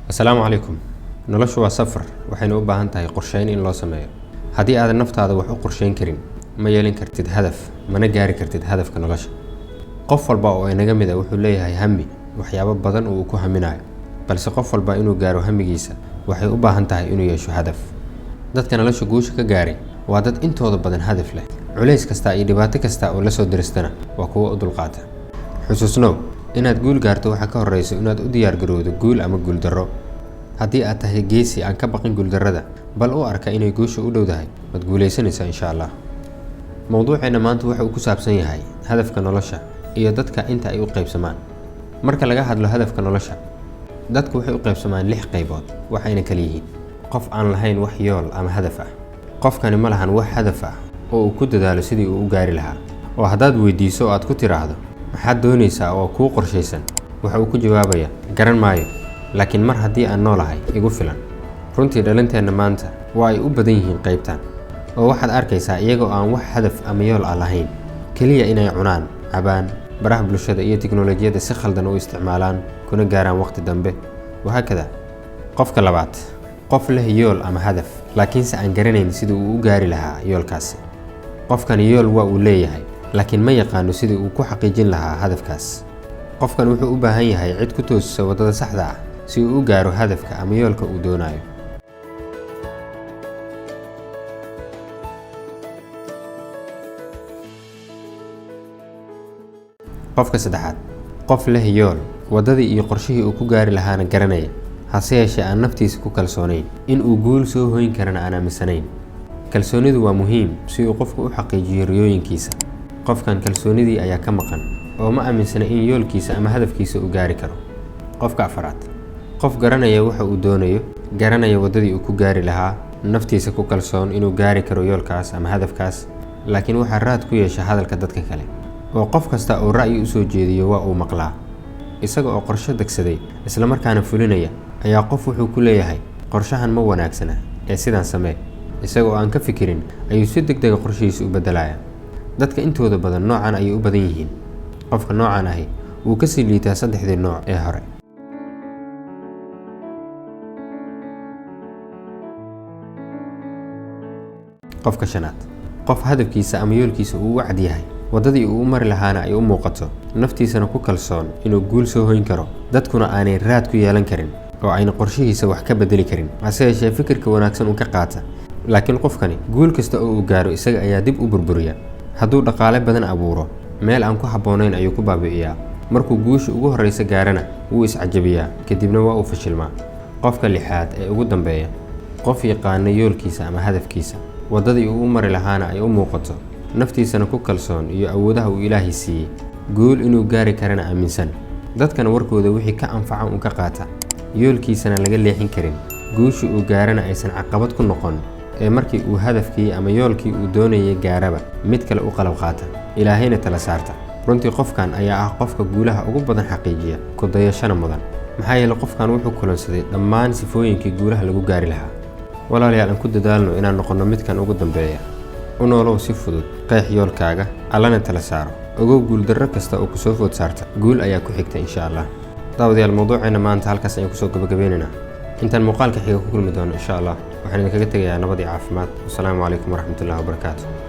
السلام عليكم. noloshu waa safar waxayna u baahan tahay qorsheyn in loo sameeyo. Haddii aad naftaada wax u qorsheyn karin, ma yeelan kartid hadaf, mana gaari kartid hadafka nolosha. Qof walba oo inaga mid ah wuxuu leeyahay hami, waxyaabo badan oo uu ku haminayo. Balse qof walba inuu gaaro hamigiisa waxay u baahan tahay inuu yeesho hadaf. Dadka nolosha guusha ka gaaray waa dad intooda badan hadaf leh. Culays kasta iyo dhibaato kasta oo la soo diristana waa kuwo u dulqaata. Xusuusnow inaad guul gaarto waxa ka horeysa inaad u diyaar garowdo guul ama guul darro. haddii aad tahay geesi aan ka baqin guuldarrada bal u arka inay guusha u dhowdahay wad guuleysanaysaa insha Allah. Mowduuceena maanta waxa uu ku saabsan yahay hadafka nolosha iyo dadka inta ay u qaybsamaan. Marka laga hadlo hadafka nolosha, dadku waxay u qaybsamaan 6 qaybood waxayna kala yihiin qof aan lahayn wax yool ama hadaf ah. Qofkani ma lahan wax hadaf ah oo uu ku dadaalo sidii uu u gaari lahaa. oo haddaad weydiiso aad ku tiraahdo maxaad doonaysaa oo kuu qorshaysan, waxa uu ku jawaabayaa garan maayo, laakiin mar haddii aan noolahay igu filan. runtii dhalinteena maanta waa ay u badan yihiin qaybtan oo waxaad arkaysaa iyagoo aan wax hadaf ama yool ah lahayn, kaliya inay cunaan, cabaan, baraha bulshada iyo tiknoolajiyada si khaldan u isticmaalaan kuna gaaraan waqti dambe. waxa kada qofka labaad, qof leh yool ama hadaf laakiinse aan garanayn sidii uu u gaari lahaa yoolkaasi. qofkan yool waa uu leeyahay laakiin ma yaqaano sidii uu ku xaqiijin lahaa hadafkaas. qofkan wuxuu u baahan yahay cid ku toosisa wadada saxda ah si uu u gaaro hadafka ama yoolka uu doonayo. qofka saddexaad, qof leh yool, wadadii iyo qorshihii uu ku gaari lahaana garanaya, hase yeeshee aan naftiisa ku kalsoonayn in uu guul soo hoyn karana aan aaminsanayn. kalsoonidu waa muhiim si uu qofku u xaqiijiyo riyooyinkiisa. qofkan kalsoonidii ayaa ka maqan oo ma aaminsana in yoolkiisa ama hadafkiisa uu gaari karo. qofka afaraad, qof garanaya waxa uu doonayo, garanaya wadadii uu ku gaari lahaa, naftiisa ku kalsoon inuu gaari karo yoolkaas ama hadafkaas, laakiin waxa raad ku yeesha hadalka dadka kale. oo qof kasta oo ra'yi u soo jeediyo waa uu maqlaa. isaga oo qorshe degsaday isla markaana fulinaya ayaa qof wuxuu ku leeyahay qorshahan ma wanaagsana ee sidaan samee. isaga oo aan ka fikirin ayuu si degdeg ah qorshihiisa u bedelayaa. dadka intooda badan noocan ayay u badan yihiin. qofka noocan ahi wuu ka sii liitaa 3 nooc ee hore. qofka shanaad, qof hadafkiisa ama yoolkiisa uu cad yahay, wadadii uu u mari lahaana ay u muuqato, naftiisana ku kalsoon inuu guul soo hoyn karo, dadkuna aanay raad ku yeelan karin oo ayna qorshihiisa wax ka bedeli karin, hase yeeshee fikirka wanaagsan uu ka qaata. laakiin qofkani guul kasta oo uu gaaro isaga ayaa dib u burburiya. hadduu dhaqaale badan abuuro, meel aan ku habboonayn ayuu ku baabi'iyaa. markuu guusha ugu horeysa gaarana wuu iscajabiyaa, kadibna waa uu fashilmaa. qofka lixaad ee ugu dambeeya, qof yaqaana yoolkiisa ama hadafkiisa, wadadii uu u mari lahaana ay u muuqato, naftiisana ku kalsoon iyo awoodaha uu Ilaahay siiyey, guul inuu gaari karana aaminsan. dadkana warkooda wixii ka anfaca uu ka qaata, yoolkiisana laga leexin karin, guusha uu gaarana aysan caqabad ku noqon, ee markii uu hadafkii ama yoolkii uu doonayay gaaraba mid kale u qalab qaata, Ilaahayna tala saarta. runtii qofkan ayaa ah qofka guulaha ugu badan xaqiijiya, ku dayashana mudan. maxaa yeelay qofkan wuxuu kulansaday dhammaan sifooyinkii guulaha lagu gaari lahaa. walaalayaal aan ku dadaalno inaan noqono midkan ugu dambeeya. u noolow si fudud, qeex yoolkaaga, allana tala saaro. ogow guuldarro kasta oo ku soo food saarta, guul ayaa ku xigta insha Allah. daawadayaal mowduuceena maanta halkaas ayaan kusoo gabagabeynaynaa. intaan muuqaalka xiga ku kulmi doono insha Allah waxaan idinkaga tegayaa nabad iyo caafimaad. Assalaamu calaykum waraxmatullaahi wabarakaatuh.